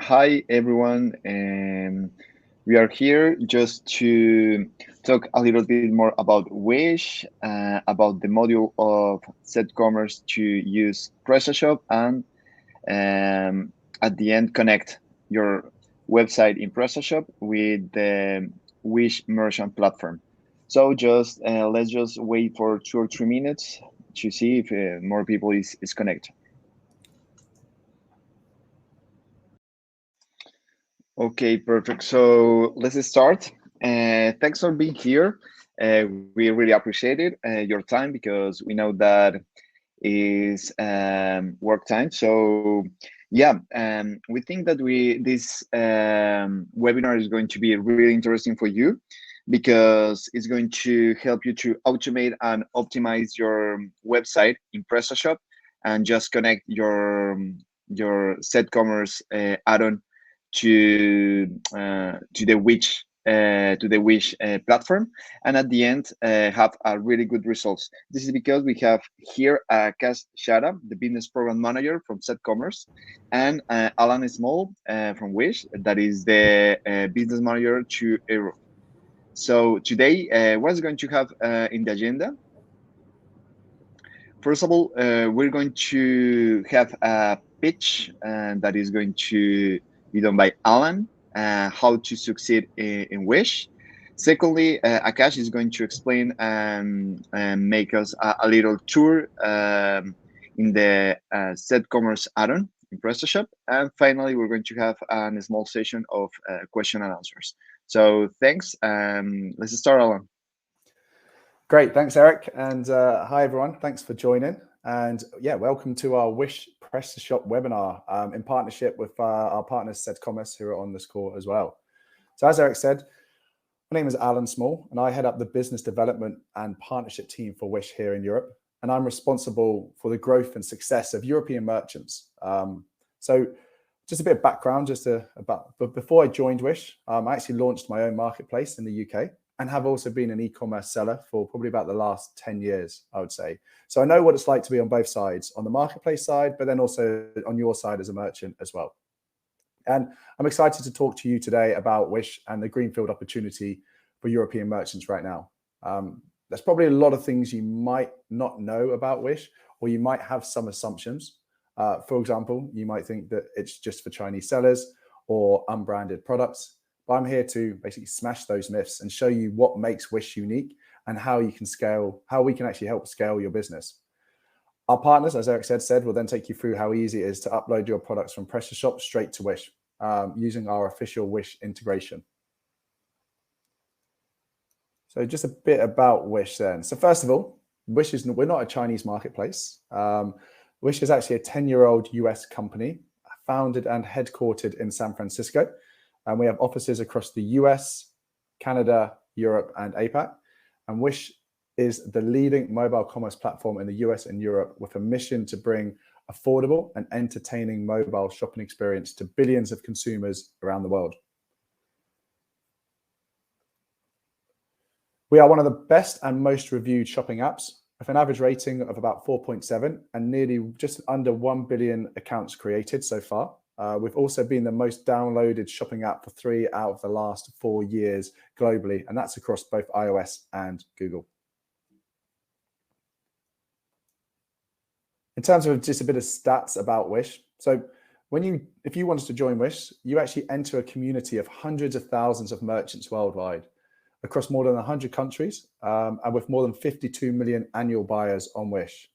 Hi everyone. We are here just to talk a little bit more about Wish, about the module of Commerce to use PrestaShop, and at the end connect your website in PrestaShop with the Wish merchant platform. So just let's just wait for 2 or 3 minutes to see if more people is connected. Okay, perfect. So let's start. Thanks for being here. We really appreciate it, your time, because we know that is work time. So yeah, we think that we this webinar is going to be really interesting for you because it's going to help you to automate and optimize your website in PrestaShop and just connect your SetCommerce add-on to the Wish platform, and at the end have a really good results. This is because we have here Akash Shara, the business program manager from SetCommerce, and Alan Small from Wish, that is the business manager to Aero. So today, what's going to have in the agenda? First of all, we're going to have a pitch that is going to be done by Alan, how to succeed in Wish. Secondly, Akash is going to explain and make us a little tour in the Commerce add-on in PrestaShop. And finally, we're going to have a small session of question and answers. So thanks. Let's start, Alan. Great, thanks, Eric. And hi, everyone. Thanks for joining. And yeah, welcome to our Wish PrestaShop webinar in partnership with our partners, SetCommerce, who are on this call as well. So as Eric said, my name is Alan Small, and I head up the business development and partnership team for Wish here in Europe. And I'm responsible for the growth and success of European merchants. So just a bit of background, but before I joined Wish, I actually launched my own marketplace in the UK. And have also been an e-commerce seller for probably about the last 10 years, I would say. So I know what it's like to be on both sides, on the marketplace side, but then also on your side as a merchant as well. And I'm excited to talk to you today about Wish and the greenfield opportunity for European merchants right now. There's probably a lot of things you might not know about Wish, or you might have some assumptions. For example, you might think that it's just for Chinese sellers or unbranded products. But I'm here to basically smash those myths and show you what makes Wish unique and how you can scale, how we can actually help scale your business. Our partners, as Eric said, will then take you through how easy it is to upload your products from PrestaShop straight to Wish using our official Wish integration. So just a bit about Wish then. So first of all, we're not a Chinese marketplace. Wish is actually a 10-year-old US company founded and headquartered in San Francisco. And we have offices across the US, Canada, Europe, and APAC. And Wish is the leading mobile commerce platform in the US and Europe with a mission to bring affordable and entertaining mobile shopping experience to billions of consumers around the world. We are one of the best and most reviewed shopping apps with an average rating of about 4.7 and nearly just under 1 billion accounts created so far. We've also been the most downloaded shopping app for 3 out of the last 4 years globally, and that's across both iOS and Google. In terms of just a bit of stats about Wish, so if you wanted to join Wish, you actually enter a community of hundreds of thousands of merchants worldwide across more than 100 countries and with more than 52 million annual buyers on Wish.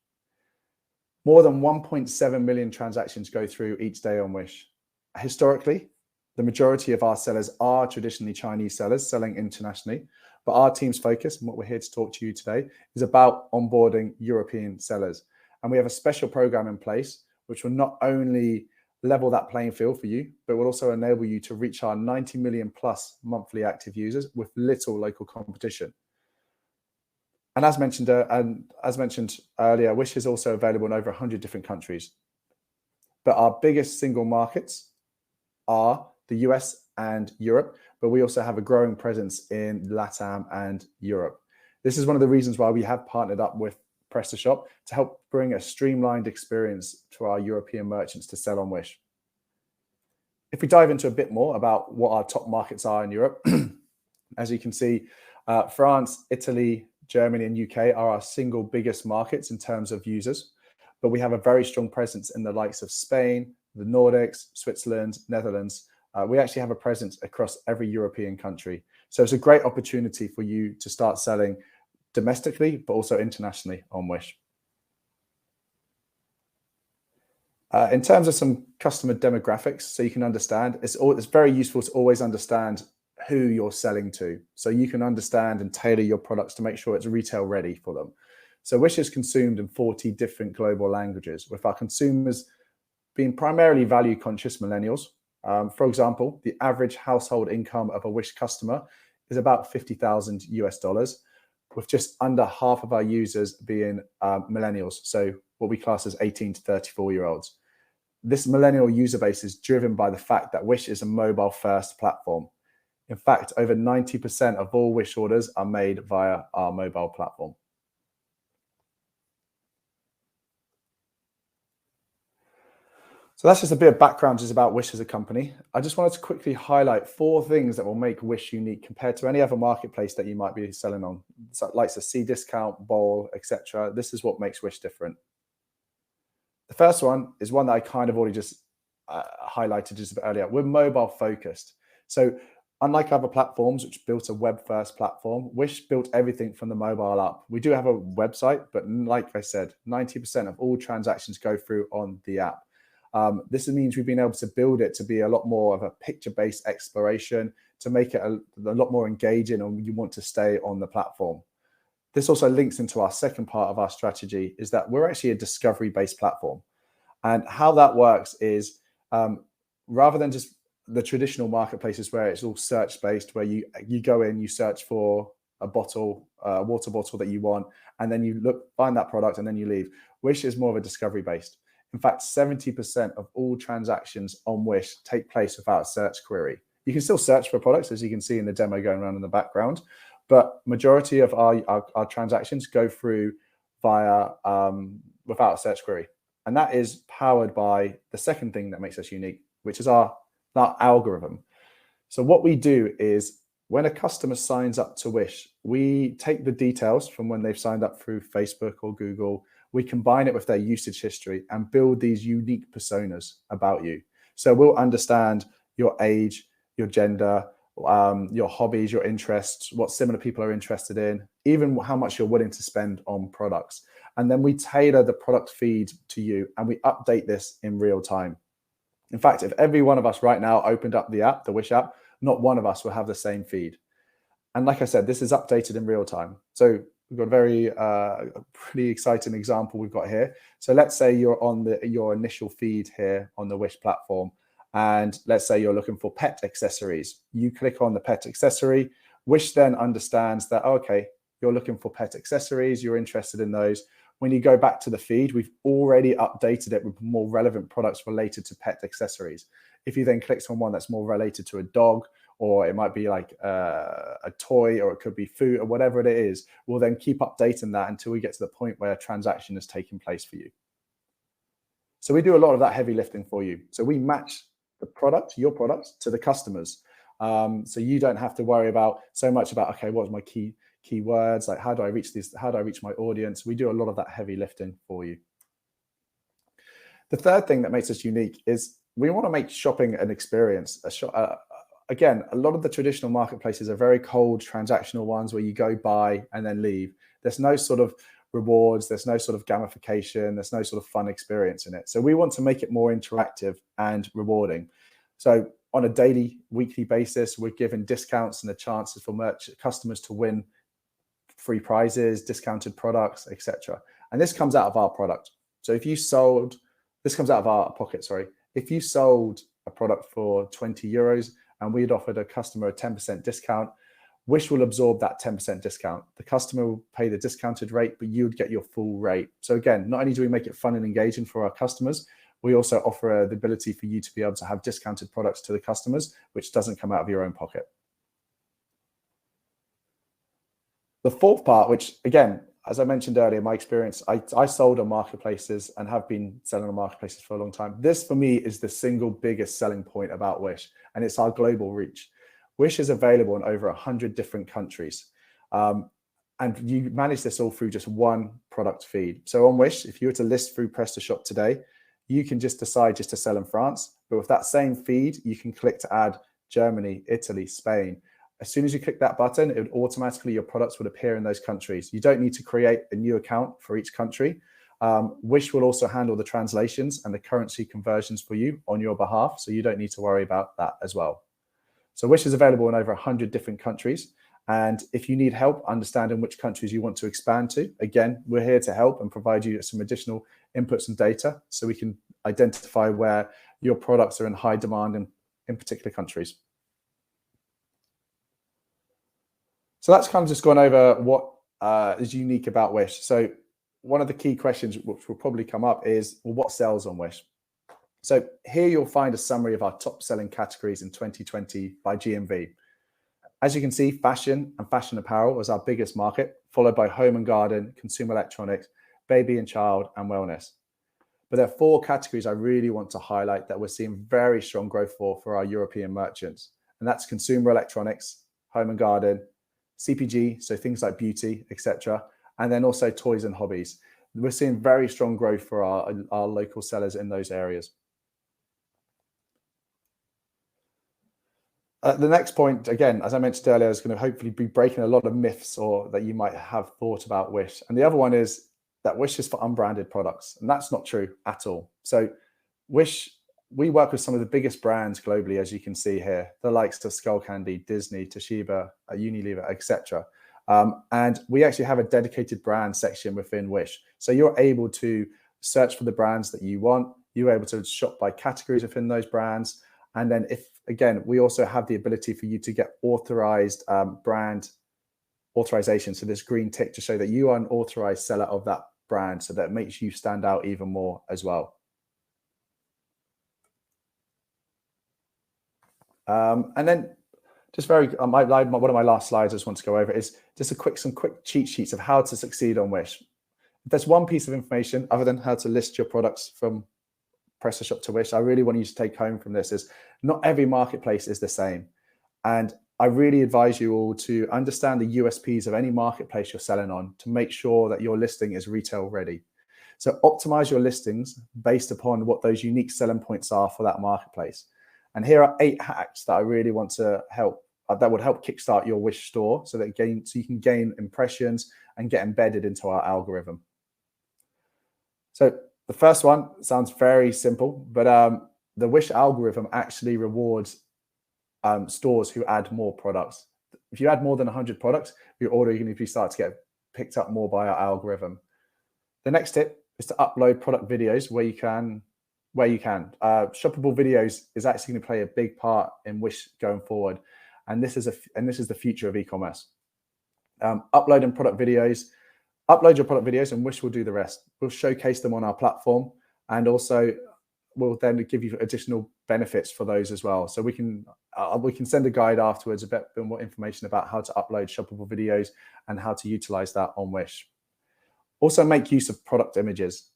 More than 1.7 million transactions go through each day on Wish. Historically, the majority of our sellers are traditionally Chinese sellers selling internationally, but our team's focus and what we're here to talk to you today is about onboarding European sellers. And we have a special program in place, which will not only level that playing field for you, but will also enable you to reach our 90 million plus monthly active users with little local competition. And as mentioned earlier, Wish is also available in over 100 different countries. But our biggest single markets are the US and Europe, but we also have a growing presence in LATAM and Europe. This is one of the reasons why we have partnered up with PrestaShop to help bring a streamlined experience to our European merchants to sell on Wish. If we dive into a bit more about what our top markets are in Europe, as you can see, France, Italy, Germany, and UK are our single biggest markets in terms of users, but we have a very strong presence in the likes of Spain, the Nordics, Switzerland, Netherlands. We actually have a presence across every European country. So it's a great opportunity for you to start selling domestically, but also internationally on Wish. In terms of some customer demographics, so you can understand, it's very useful to always understand who you're selling to, so you can understand and tailor your products to make sure it's retail ready for them. So Wish is consumed in 40 different global languages, with our consumers being primarily value conscious millennials. For example, the average household income of a Wish customer is about $50,000 US, with just under half of our users being millennials, so what we class as 18 to 34-year-olds. This millennial user base is driven by the fact that Wish is a mobile first platform. In fact, over 90% of all Wish orders are made via our mobile platform. So that's just a bit of background just about Wish as a company. I just wanted to quickly highlight 4 things that will make Wish unique compared to any other marketplace that you might be selling on, like the Cdiscount, Bol, etc. This is what makes Wish different. The first one is one that I kind of already just highlighted just a bit earlier. We're mobile focused. So unlike other platforms which built a web first platform, Wish built everything from the mobile up. We do have a website, but like I said, 90% of all transactions go through on the app. This means we've been able to build it to be a lot more of a picture-based exploration, to make it a lot more engaging, and you want to stay on the platform. This also links into our second part of our strategy, is that we're actually a discovery-based platform. And how that works is, rather than just the traditional marketplaces where it's all search-based, where you go in, you search for a bottle, a water bottle that you want, and then you find that product, and then you leave. Wish is more of a discovery-based. In fact, 70% of all transactions on Wish take place without a search query. You can still search for products, as you can see in the demo going around in the background, but majority of our transactions go through via without a search query. And that is powered by the second thing that makes us unique, which is our algorithm. So what we do is, when a customer signs up to Wish, we take the details from when they've signed up through Facebook or Google, we combine it with their usage history and build these unique personas about you. So we'll understand your age, your gender, your hobbies, your interests, what similar people are interested in, even how much you're willing to spend on products. And then we tailor the product feed to you, and we update this in real time. In fact, if every one of us right now opened up the app, the Wish app, not one of us will have the same feed. And like I said, this is updated in real time. So we've got a pretty exciting example we've got here. So let's say you're on your initial feed here on the Wish platform, and let's say you're looking for pet accessories. You click on the pet accessory. Wish then understands that, okay, you're looking for pet accessories, you're interested in those. When you go back to the feed, we've already updated it with more relevant products related to pet accessories. If you then click on one that's more related to a dog, or it might be like a toy, or it could be food, or whatever it is, we'll then keep updating that until we get to the point where a transaction has taken place for you. So we do a lot of that heavy lifting for you. So we match the product, your product, to the customers. So you don't have to worry so much about, okay, what's my keywords? Like, how do I reach these? How do I reach my audience? We do a lot of that heavy lifting for you. The third thing that makes us unique is we want to make shopping an experience. Again, a lot of the traditional marketplaces are very cold, transactional ones where you go buy and then leave. There's no sort of rewards, there's no sort of gamification, there's no sort of fun experience in it. So we want to make it more interactive and rewarding. So on a daily, weekly basis, we're giving discounts and the chances for customers to win free prizes, discounted products, etc. And this comes out of our product. So this comes out of our pocket, sorry. If you sold a product for 20 euros and we'd offered a customer a 10% discount, Wish will absorb that 10% discount. The customer will pay the discounted rate, but you would get your full rate. So again, not only do we make it fun and engaging for our customers, we also offer the ability for you to be able to have discounted products to the customers, which doesn't come out of your own pocket. The fourth part, which again, as I mentioned earlier, my experience, I sold on marketplaces and have been selling on marketplaces for a long time. This for me is the single biggest selling point about Wish, and it's our global reach. Wish is available in over 100 different countries. And you manage this all through just one product feed. So on Wish, if you were to list through PrestaShop today, you can just decide just to sell in France, but with that same feed, you can click to add Germany, Italy, Spain. As soon as you click that button, it would automatically, your products would appear in those countries. You don't need to create a new account for each country. Wish will also handle the translations and the currency conversions for you on your behalf, so you don't need to worry about that as well. So Wish is available in over 100 different countries. And if you need help understanding which countries you want to expand to, again, we're here to help and provide you some additional inputs and data so we can identify where your products are in high demand in particular countries. So that's kind of just gone over what is unique about Wish. So one of the key questions which will probably come up is, well, what sells on Wish? So here you'll find a summary of our top selling categories in 2020 by GMV. As you can see, fashion and fashion apparel was our biggest market, followed by home and garden, consumer electronics, baby and child, and wellness. But there are 4 categories I really want to highlight that we're seeing very strong growth for our European merchants. And that's consumer electronics, home and garden, CPG, so things like beauty, etc., and then also toys and hobbies. We're seeing very strong growth for our local sellers in those areas. The next point, again, as I mentioned earlier, is going to hopefully be breaking a lot of myths or that you might have thought about Wish. And the other one is that Wish is for unbranded products. And that's not true at all. So Wish, we work with some of the biggest brands globally, as you can see here, the likes of Skullcandy, Disney, Toshiba, Unilever, etc. And we actually have a dedicated brand section within Wish. So you're able to search for the brands that you want. You're able to shop by categories within those brands. And then again, we also have the ability for you to get authorized brand authorization. So this green tick to show that you are an authorized seller of that brand. So that makes you stand out even more as well. And then just very, one of my last slides I just want to go over is just some quick cheat sheets of how to succeed on Wish. If there's one piece of information other than how to list your products from PrestaShop to Wish, I really want you to take home from this is not every marketplace is the same. And I really advise you all to understand the USPs of any marketplace you're selling on to make sure that your listing is retail ready. So optimize your listings based upon what those unique selling points are for that marketplace. And here are 8 hacks that I really want to help, that would help kickstart your Wish store so you can gain impressions and get embedded into our algorithm. So the first one sounds very simple, but the Wish algorithm actually rewards stores who add more products. If you add more than 100 products, your order is going to start to get picked up more by our algorithm. The next tip is to upload product videos where you can. Shoppable videos is actually going to play a big part in Wish going forward, and this is the future of e-commerce. Upload your product videos, and Wish will do the rest. We'll showcase them on our platform, and also we'll then give you additional benefits for those as well. So we can send a guide afterwards, a bit more information about how to upload shoppable videos and how to utilize that on Wish. Also, make use of product images.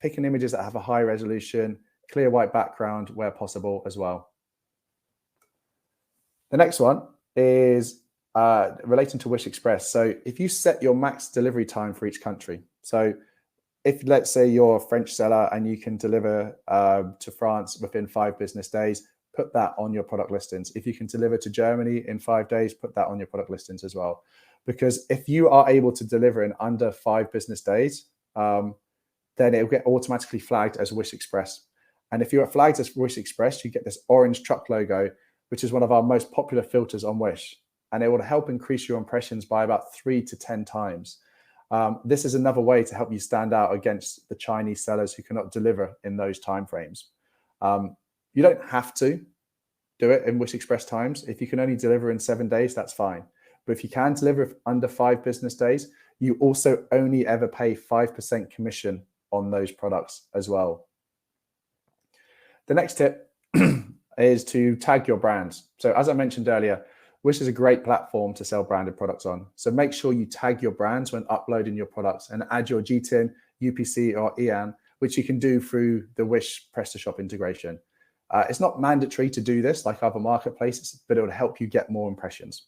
Picking images that have a high resolution, clear white background where possible as well. The next one is relating to Wish Express. So if you set your max delivery time for each country, so if let's say you're a French seller and you can deliver to France within 5 business days, put that on your product listings. If you can deliver to Germany in 5 days, put that on your product listings as well. Because if you are able to deliver in under 5 business days, then it will get automatically flagged as Wish Express. And if you're flagged as Wish Express, you get this orange truck logo, which is one of our most popular filters on Wish. And it will help increase your impressions by about 3 to 10 times. This is another way to help you stand out against the Chinese sellers who cannot deliver in those timeframes. You don't have to do it in Wish Express times. If you can only deliver in 7 days, that's fine. But if you can deliver under 5 business days, you also only ever pay 5% commission on those products as well. The next tip is to tag your brands. So as I mentioned earlier, Wish is a great platform to sell branded products on. So make sure you tag your brands when uploading your products and add your GTIN, UPC, or EAN, which you can do through the Wish PrestaShop integration. It's not mandatory to do this like other marketplaces, but it will help you get more impressions.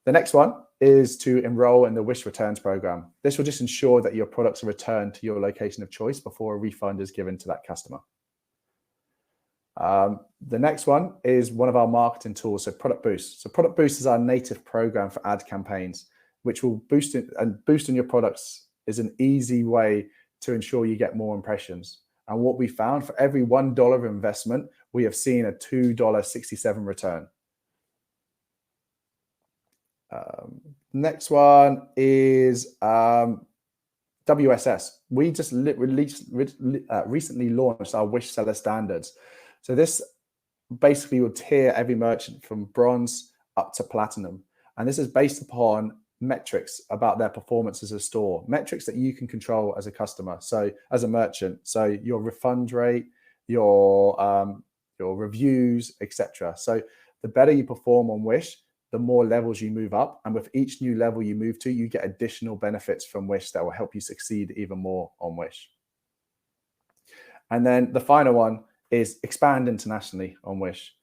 The next one is to enroll in the Wish Returns program. This will just ensure that your products are returned to your location of choice before a refund is given to that customer. The next one is one of our marketing tools, so Product Boost. So Product Boost is our native program for ad campaigns, which will boost it, and boosting your products is an easy way to ensure you get more impressions. And what we found, for every $1 of investment, we have seen a $2.67 return. Next one is WSS. We just recently launched our Wish Seller Standards. So this basically will tier every merchant from bronze up to platinum. And this is based upon metrics about their performance as a store, metrics that you can control as a customer. So as a merchant, so your refund rate, your reviews, etc. So the better you perform on Wish, the more levels you move up. And with each new level you move to, you get additional benefits from Wish that will help you succeed even more on Wish. And then the final one is expand internationally on Wish.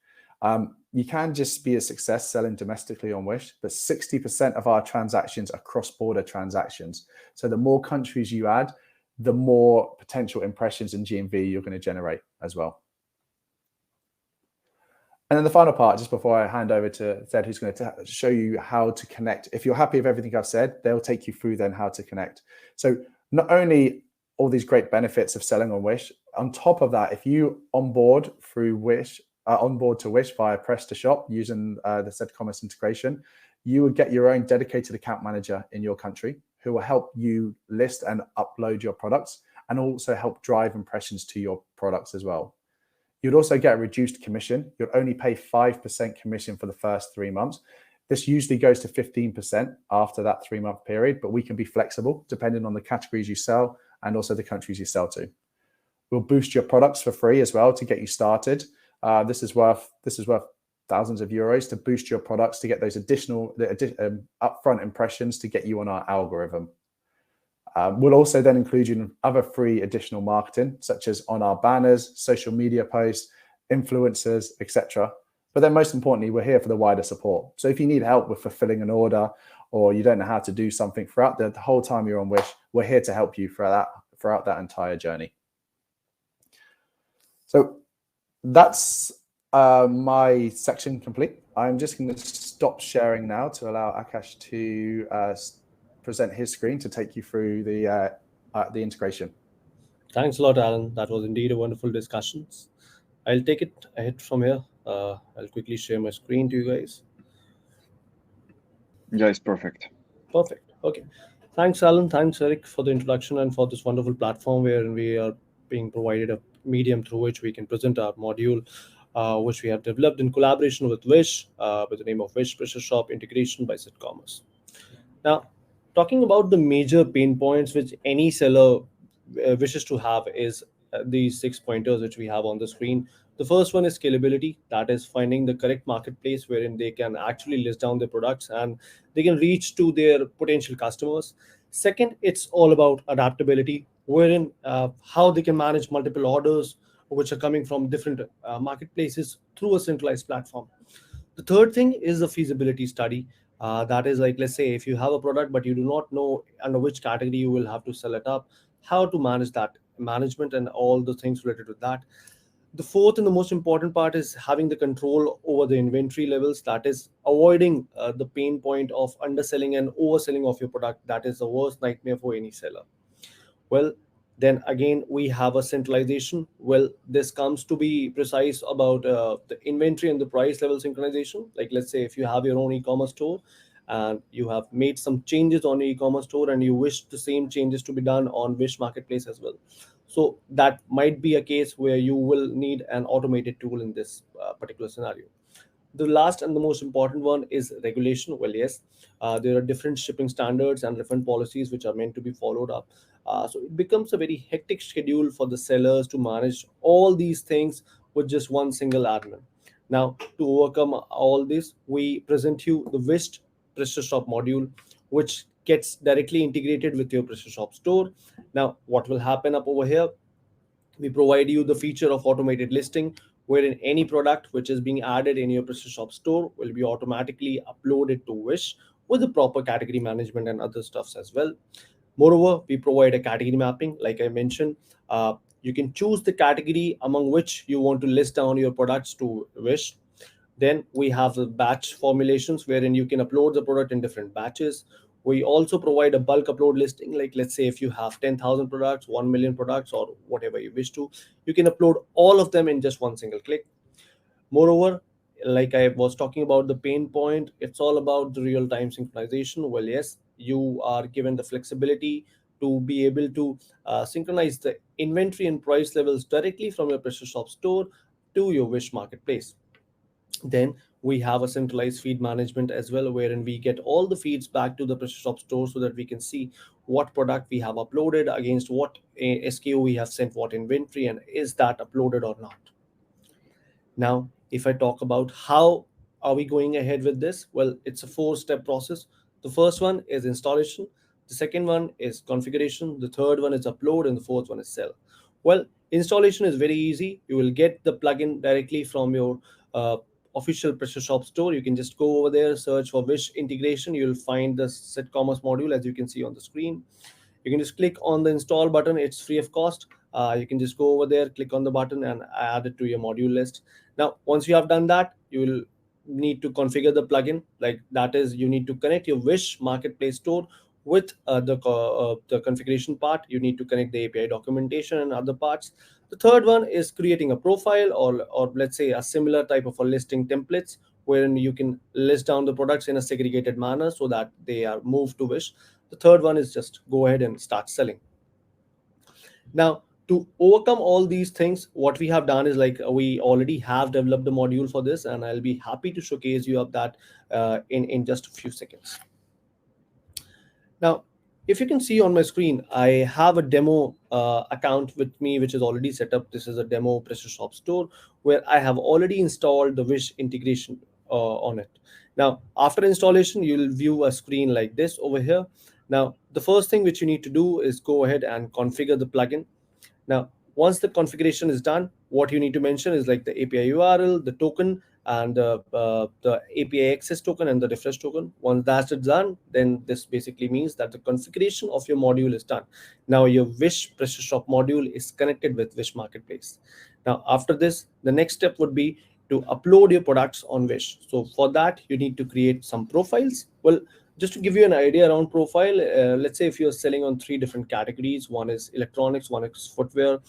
You can just be a success selling domestically on Wish, but 60% of our transactions are cross-border transactions. So the more countries you add, the more potential impressions and GMV you're going to generate as well. And then the final part, just before I hand over to Zed, who's going to show you how to connect. If you're happy with everything I've said, they'll take you through then how to connect. So not only all these great benefits of selling on Wish, on top of that, if you onboard through Wish, onboard to Wish via PrestaShop using the Zed Commerce integration, you would get your own dedicated account manager in your country who will help you list and upload your products and also help drive impressions to your products as well. You'd also get a reduced commission. You'll only pay 5% commission for the first 3 months. This usually goes to 15% after that 3-month period, but we can be flexible depending on the categories you sell and also the countries you sell to. We'll boost your products for free as well to get you started. This is worth thousands of euros to boost your products to get those additional upfront impressions to get you on our algorithm. We'll also then include you in other free additional marketing, such as on our banners, social media posts, influencers, etc. But then most importantly, we're here for the wider support. So if you need help with fulfilling an order or you don't know how to do something throughout the whole time you're on Wish, we're here to help you throughout that entire journey. So that's my section complete. I'm just going to stop sharing now to allow Akash to present his screen to take you through the integration. Thanks a lot, Alan. That was indeed a wonderful discussion. I'll take it ahead from here. I'll quickly share my screen to you guys. Yeah, it's perfect. Perfect. Okay. Thanks, Alan. Thanks, Eric, for the introduction and for this wonderful platform where we are being provided a medium through which we can present our module, which we have developed in collaboration with Wish, with the name of Wish PrestaShop Integration by Zed Commerce. Now, talking about the major pain points which any seller wishes to have is these 6 pointers which we have on the screen. The first one is scalability. That is finding the correct marketplace wherein they can actually list down their products and they can reach to their potential customers. Second, it's all about adaptability, wherein how they can manage multiple orders which are coming from different marketplaces through a centralized platform. The third thing is the feasibility study. That is like, let's say if you have a product but you do not know under which category you will have to sell it up, how to manage that management and all the things related to that. The fourth and the most important part is having the control over the inventory levels. That is avoiding the pain point of underselling and overselling of your product. That is the worst nightmare for any seller. Well, then again, we have a centralization. Well, this comes to be precise about the inventory and the price level synchronization. Like, let's say if you have your own e-commerce store and you have made some changes on your e-commerce store and you wish the same changes to be done on Wish Marketplace as well. So that might be a case where you will need an automated tool in this particular scenario. The last and the most important one is regulation. Well, yes, there are different shipping standards and different policies which are meant to be followed up. So it becomes a very hectic schedule for the sellers to manage all these things with just one single admin. Now, to overcome all this, we present you the Wished PrestaShop module, which gets directly integrated with your PrestaShop store. Now, what will happen up over here? We provide you the feature of automated listing, wherein any product which is being added in your PrestaShop store will be automatically uploaded to Wish with the proper category management and other stuffs as well. Moreover, we provide a category mapping, like I mentioned. You can choose the category among which you want to list down your products to Wish. Then we have the batch formulations wherein you can upload the product in different batches. We also provide a bulk upload listing, like let's say if you have 10,000 products, 1 million products, or whatever you wish to, you can upload all of them in just one single click. Moreover, like I was talking about the pain point, it's all about the real time synchronization. Well, yes, you are given the flexibility to be able to synchronize the inventory and price levels directly from your PrestaShop store to your Wish marketplace. Then we have a centralized feed management as well, wherein we get all the feeds back to the PrestaShop store so that we can see what product we have uploaded against what SKU we have sent, what inventory, and is that uploaded or not. Now, if I talk about how are we going ahead with this, well, it's a four-step process. The first one is installation. The second one is configuration. The third one is upload, and the fourth one is sell. Well, installation is very easy. You will get the plugin directly from your official PrestaShop store. You can just go over there, search for Wish integration. You will find the SetCommerce module as you can see on the screen. You can just click on the install button. It's free of cost. You can just go over there, click on the button, and add it to your module list. Now, once you have done that, you will need to configure the plugin. Like that is, you need to connect your Wish marketplace store with the configuration part. You need to connect the API documentation and other parts. The third one is creating a profile, or let's say a similar type of a listing templates, wherein you can list down the products in a segregated manner so that they are moved to Wish. The third one is just go ahead and start selling. Now, to overcome all these things, what we have done is like we already have developed a module for this, and I'll be happy to showcase you of that in just a few seconds. Now, if you can see on my screen, I have a demo account with me, which is already set up. This is a demo PrestaShop store where I have already installed the Wish integration on it. Now, after installation, you'll view a screen like this over here. Now, the first thing which you need to do is go ahead and configure the plugin. Now, once the configuration is done, what you need to mention is like the API URL, the token, and the API access token and the refresh token. Once that's done, then this basically means that the configuration of your module is done. Now your Wish PrestaShop module is connected with Wish Marketplace. Now after this, the next step would be to upload your products on Wish. So for that, you need to create some profiles. Well, just to give you an idea around profile, let's say if you're selling on 3 different categories, one is electronics, one is footwear,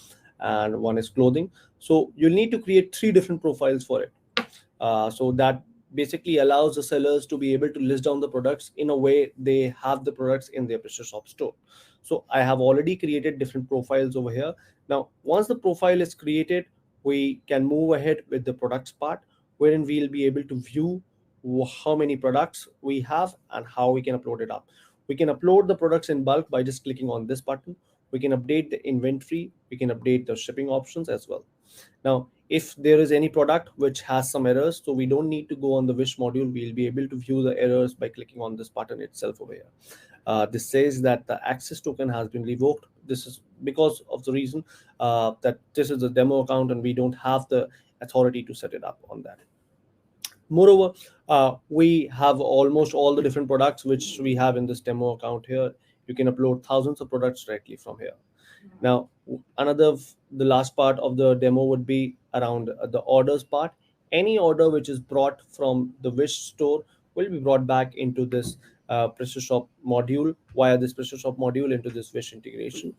and one is clothing. So you'll need to create 3 different profiles for it. So that basically allows the sellers to be able to list down the products in a way they have the products in their PrestaShop store. So I have already created different profiles over here. Now, once the profile is created, we can move ahead with the products part, wherein we'll be able to view how many products we have and how we can upload it up. We can upload the products in bulk by just clicking on this button. We can update the inventory. We can update the shipping options as well. Now, if there is any product which has some errors, so we don't need to go on the Wish module, we'll be able to view the errors by clicking on this button itself over here. This says that the access token has been revoked. This is because of the reason that this is a demo account and we don't have the authority to set it up on that. Moreover, we have almost all the different products which we have in this demo account here. You can upload thousands of products directly from here. Now, the last part of the demo would be around the orders part. Any order which is brought from the Wish store will be brought back into this PrestaShop module via this PrestaShop module into this Wish integration.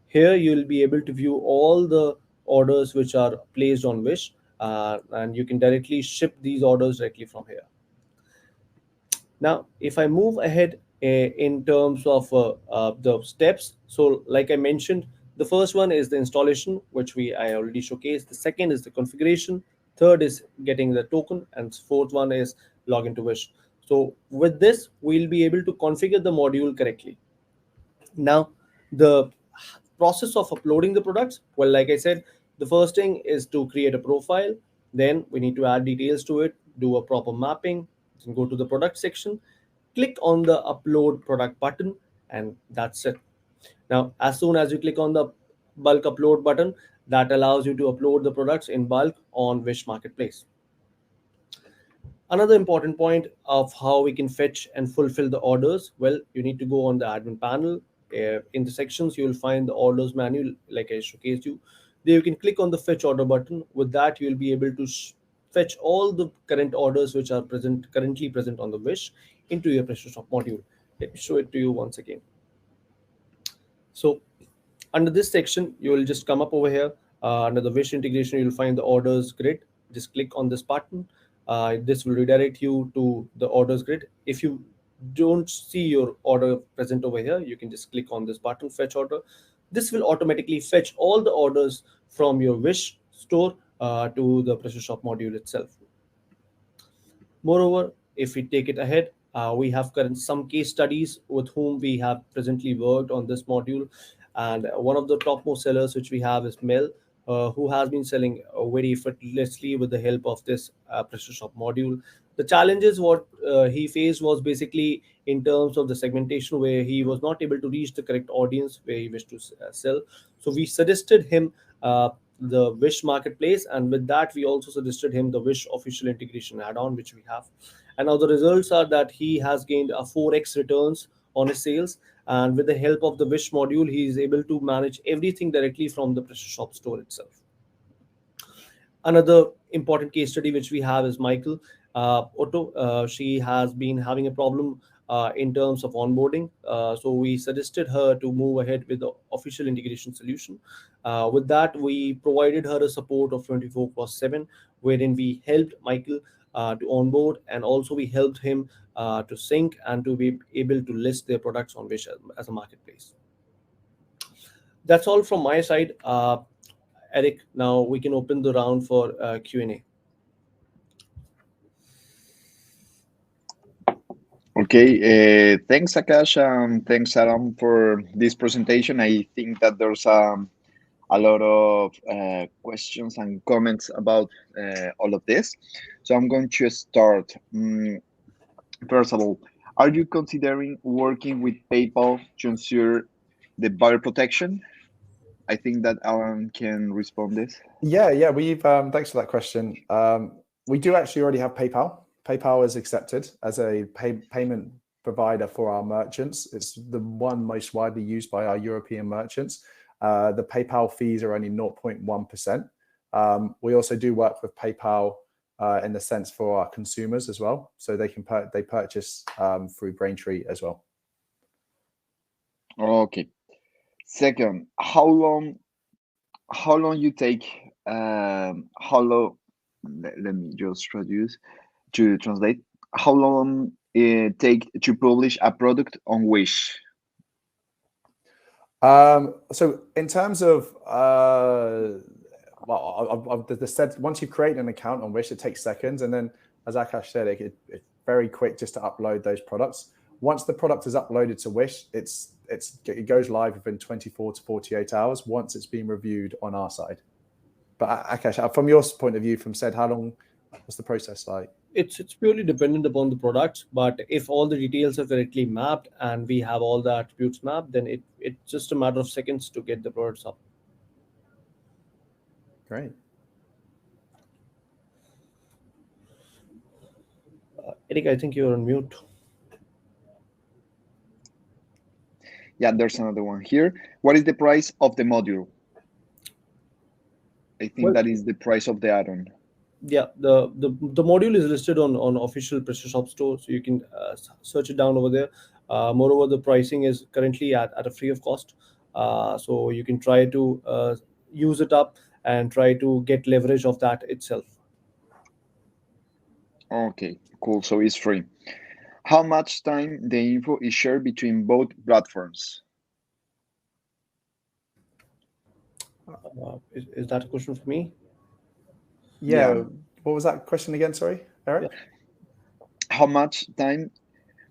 Here you'll be able to view all the orders which are placed on Wish, and you can directly ship these orders directly from here. Now, if I move ahead in terms of the steps, so like I mentioned, the first one is the installation, which I already showcased. The second is the configuration. Third is getting the token, and fourth one is login to Wish. So with this, we'll be able to configure the module correctly. Now, the process of uploading the products, well, like I said, the first thing is to create a profile. Then we need to add details to it, do a proper mapping, then go to the product section, click on the upload product button, and that's it. Now, as soon as you click on the bulk upload button, that allows you to upload the products in bulk on Wish Marketplace. Another important point of how we can fetch and fulfill the orders, well, you need to go on the admin panel. In the sections, you will find the orders manual, like I showcased you. There you can click on the fetch order button. With that, you will be able to fetch all the current orders which are currently present on the Wish into your PrestaShop module. Let me show it to you once again. So under this section, you will just come up over here. Under the Wish integration, you'll find the orders grid. Just click on this button. This will redirect you to the orders grid. If you don't see your order present over here, you can just click on this button, fetch order. This will automatically fetch all the orders from your Wish store to the PrestaShop module itself. Moreover, if we take it ahead, we have some case studies with whom we have presently worked on this module. And one of the topmost sellers which we have is Mel, who has been selling very effortlessly with the help of this PrestaShop module. The challenges what he faced was basically in terms of the segmentation, where he was not able to reach the correct audience where he wished to sell. So we suggested him the Wish Marketplace, and with that we also suggested him the Wish official integration add-on which we have. And now the results are that he has gained a 4x returns on his sales, and with the help of the Wish module he is able to manage everything directly from the PrestaShop store itself. Another important case study which we have is Michael Otto. She has been having a problem in terms of onboarding. So we suggested her to move ahead with the official integration solution. With that, we provided her a support of 24/7, wherein we helped Michael to onboard, and also we helped him to sync and to be able to list their products on Wish as a marketplace. That's all from my side. Eric, now we can open the round for Q&A. Okay, thanks Akash and thanks Adam for this presentation. I think that there's a lot of questions and comments about all of this. So I'm going to start. First of all, are you considering working with PayPal to ensure the buyer protection? I think that Alan can respond this. Yeah. We've thanks for that question. We do actually already have PayPal. PayPal is accepted as a payment provider for our merchants. It's the one most widely used by our European merchants. The PayPal fees are only 0.1%. We also do work with PayPal in the sense for our consumers as well, so they can they purchase through Braintree as well. Okay. Second, how long you take? How long? Let me just translate. How long it take to publish a product on Wish? So in terms of said, once you've created an account on Wish, it takes seconds, and then as Akash said, it's very quick just to upload those products. Once the product is uploaded to Wish, it goes live within 24 to 48 hours once it's been reviewed on our side. But Akash, from your point of view, from said, how long? What's the process like? It's purely dependent upon the product, but if all the details are correctly mapped and we have all the attributes mapped, then it's just a matter of seconds to get the products up. Great. Eric, I think you're on mute. Yeah, there's another one here. What is the price of the module? I think that is the price of the add-on. Yeah, the module is listed on official PrestaShop store, so you can search it down over there. Moreover, the pricing is currently at a free of cost, so you can try to use it up and try to get leverage of that itself. Okay, cool. So it's free. How much time the info is shared between both platforms? Is that a question for me? Yeah. What was that question again? Sorry, Eric. How much time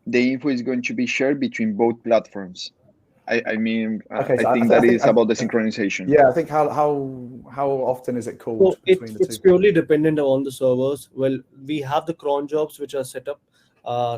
the info is going to be shared between both platforms? I mean, Okay, so I think that is about the synchronization. Yeah, I think how often is it called So between the it's two? purely dependent on the servers. Well, we have the cron jobs which are set up.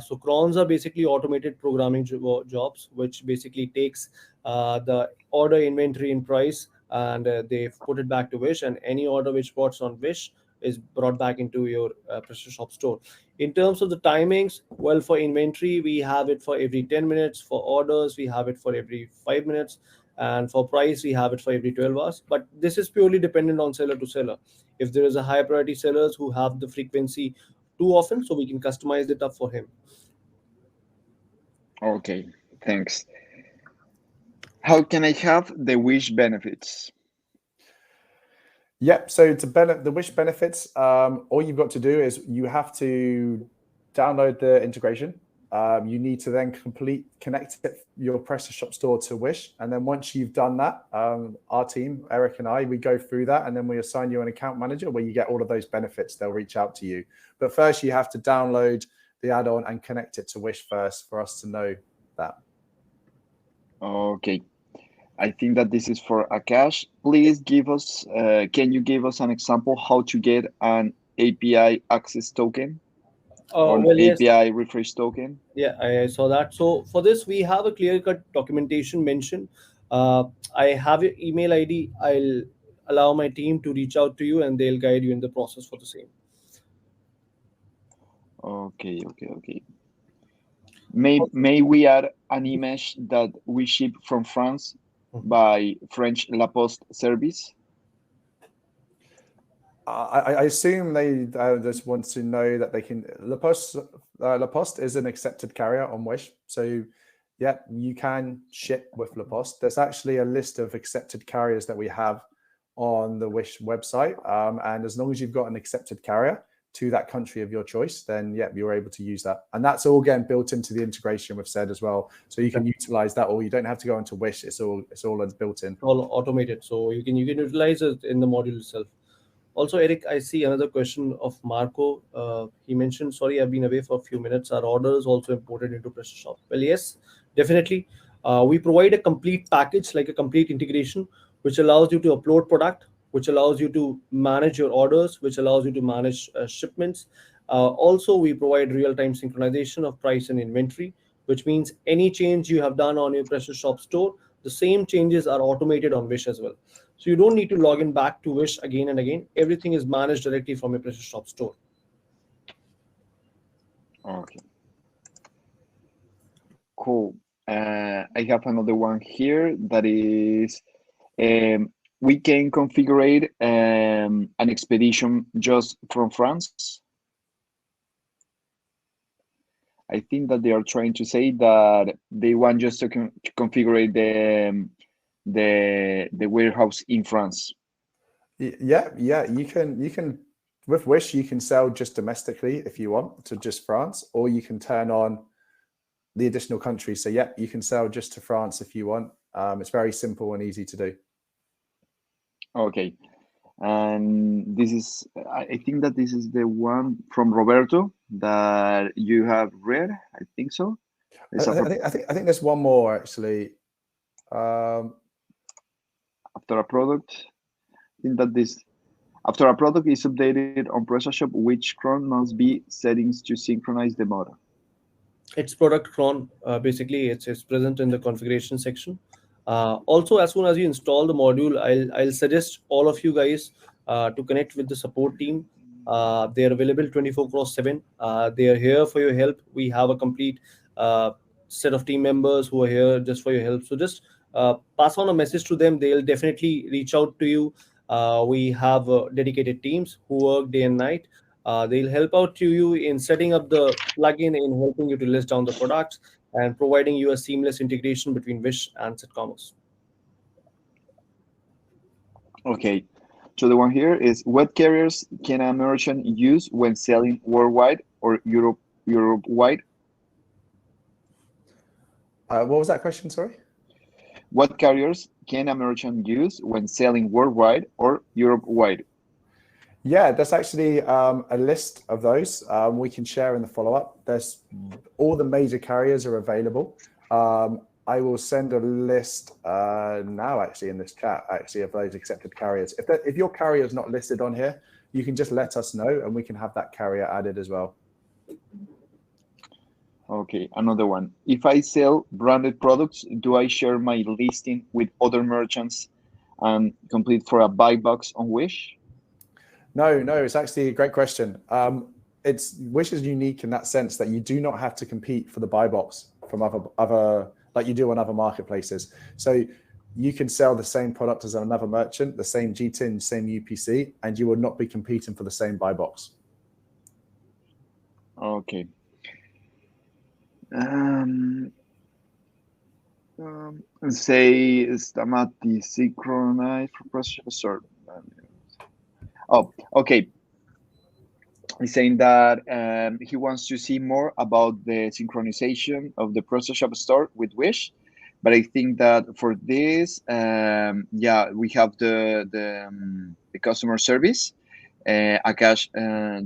So crons are basically automated programming jobs, which basically takes the order, inventory, and price, and they put it back to Wish, and any order which bought on Wish is brought back into your PrestaShop store. In terms of the timings, well, for inventory, we have it for every 10 minutes. For orders, we have it for every 5 minutes. And for price, we have it for every 12 hours. But this is purely dependent on seller to seller. If there is a high priority sellers who have the frequency too often, so we can customize it up for him. Okay, thanks. How can I have the Wish benefits? Yep. So to the Wish benefits, all you've got to do is you have to download the integration. You need to then connect your PrestaShop store to Wish, and then once you've done that, our team, Eric and I, we go through that, and then we assign you an account manager where you get all of those benefits. They'll reach out to you, but first you have to download the add-on and connect it to Wish first for us to know that. Okay. I think that this is for Akash. Please give us, can you give us an example how to get an API access token or an Well, yes. API refresh token? Yeah, I saw that. So for this, we have a clear-cut documentation mentioned. I have your email ID. I'll allow my team to reach out to you, and they'll guide you in the process for the same. Okay. May we add an image that we ship from France by French La Poste service? I assume they just want to know that they can. La Poste is an accepted carrier on Wish, so yeah, you can ship with La Poste. There's actually a list of accepted carriers that we have on the Wish website, and as long as you've got an accepted carrier to that country of your choice, then yeah, you're able to use that, and that's all again built into the integration we've said as well. So you can utilize that, or you don't have to go into Wish. It's all built in, all automated, so you can utilize it in the module itself. Also, Eric, I see another question of Marco. He mentioned, sorry, I've been away for a few minutes. Are orders also imported into PrestaShop? Well, yes, definitely. We provide a complete package, like a complete integration, which allows you to upload product, which allows you to manage your orders, which allows you to manage shipments. Also, we provide real-time synchronization of price and inventory, which means any change you have done on your PrestaShop store, the same changes are automated on Wish as well. So you don't need to log in back to Wish again and again. Everything is managed directly from your PrestaShop store. Okay. Cool. I have another one here that is we can configure an expedition just from France. I think that they are trying to say that they want just to configure the warehouse in France. Yeah. You can with Wish you can sell just domestically if you want to just France, or you can turn on the additional countries. So yeah, you can sell just to France if you want. It's very simple and easy to do. Okay, and this is, I think that this is the one from Roberto that you have read. I think so. I think there's one more actually. After a product, I think that this after a product is updated on PrestaShop, which cron must be settings to synchronize the model? It's product cron. Basically, it's present in the configuration section. Also, as soon as you install the module, I'll suggest all of you guys to connect with the support team. They are available 24/7. They are here for your help. We have a complete set of team members who are here just for your help. So just pass on a message to them. They'll definitely reach out to you. We have dedicated teams who work day and night. They'll help out to you in setting up the plugin, in helping you to list down the products, and providing you a seamless integration between Wish and SetCommerce. Okay, so the one here is, what carriers can a merchant use when selling worldwide or Europe-wide? What was that question? Sorry. What carriers can a merchant use when selling worldwide or Europe-wide? Yeah, there's actually a list of those we can share in the follow-up. There's all the major carriers are available. I will send a list now, actually, in this chat, actually, of those accepted carriers. If your carrier is not listed on here, you can just let us know, and we can have that carrier added as well. Okay, another one. If I sell branded products, do I share my listing with other merchants and complete for a buy box on Wish? No, it's actually a great question. Wish is unique in that sense that you do not have to compete for the buy box from other like you do on other marketplaces. So you can sell the same product as another merchant, the same GTIN, same UPC, and you will not be competing for the same buy box. Okay. Say Stamati synchronize for processor. Oh, okay. He's saying that he wants to see more about the synchronization of the PrestaShop store with Wish, but I think that for this, yeah, we have the customer service. Akash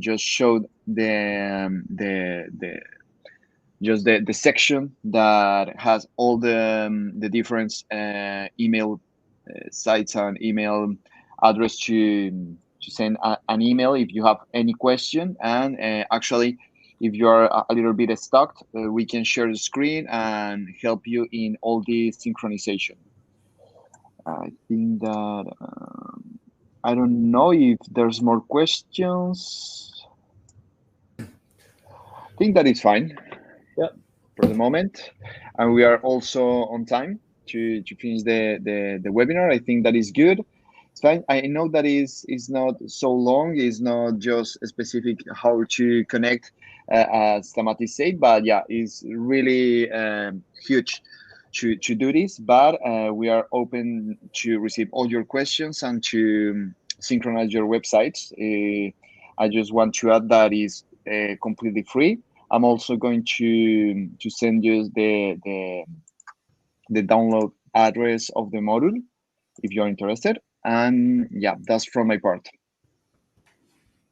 just showed the section that has all the different email sites and email address to send an email if you have any question. And actually, if you are a little bit stuck, we can share the screen and help you in all the synchronization. I think that I don't know if there's more questions. I think that is fine. Yeah. For the moment, and we are also on time to finish the webinar. I think that is good. It's fine. I know that is not so long. It's not just specific how to connect, as Stamati said, but yeah, it's really huge to do this. But we are open to receive all your questions and to synchronize your websites. I just want to add that is completely free. I'm also going to send you the download address of the module if you're interested. And yeah, that's from my part.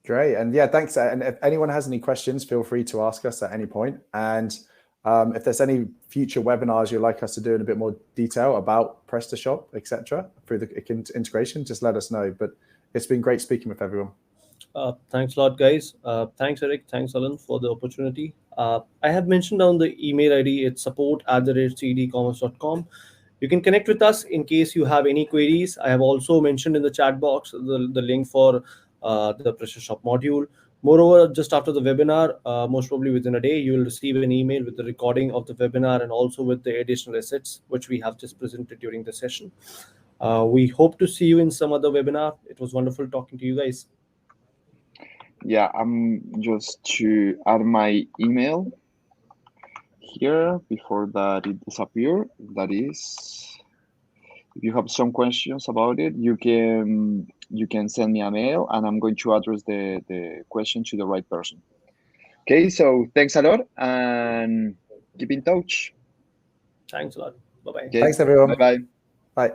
Great. And yeah, thanks. And if anyone has any questions, feel free to ask us at any point. And if there's any future webinars you'd like us to do in a bit more detail about PrestaShop, etc., through the integration, just let us know. But it's been great speaking with everyone. Thanks a lot, guys. Thanks, Eric. Thanks, Alan, for the opportunity. I have mentioned down the email ID. It's support@cdcommerce.com. You can connect with us in case you have any queries. I have also mentioned in the chat box the link for the PrestaShop module. Moreover, just after the webinar, most probably within a day, you will receive an email with the recording of the webinar and also with the additional assets which we have just presented during the session. We hope to see you in some other webinar. It was wonderful talking to you guys. Yeah, I'm just to add my email here before that it disappears. That is, if you have some questions about it, you can send me a mail and I'm going to address the question to the right person. Okay, so thanks a lot and keep in touch. Thanks a lot. Bye-bye. Okay. Thanks, everyone. Bye-bye. Bye.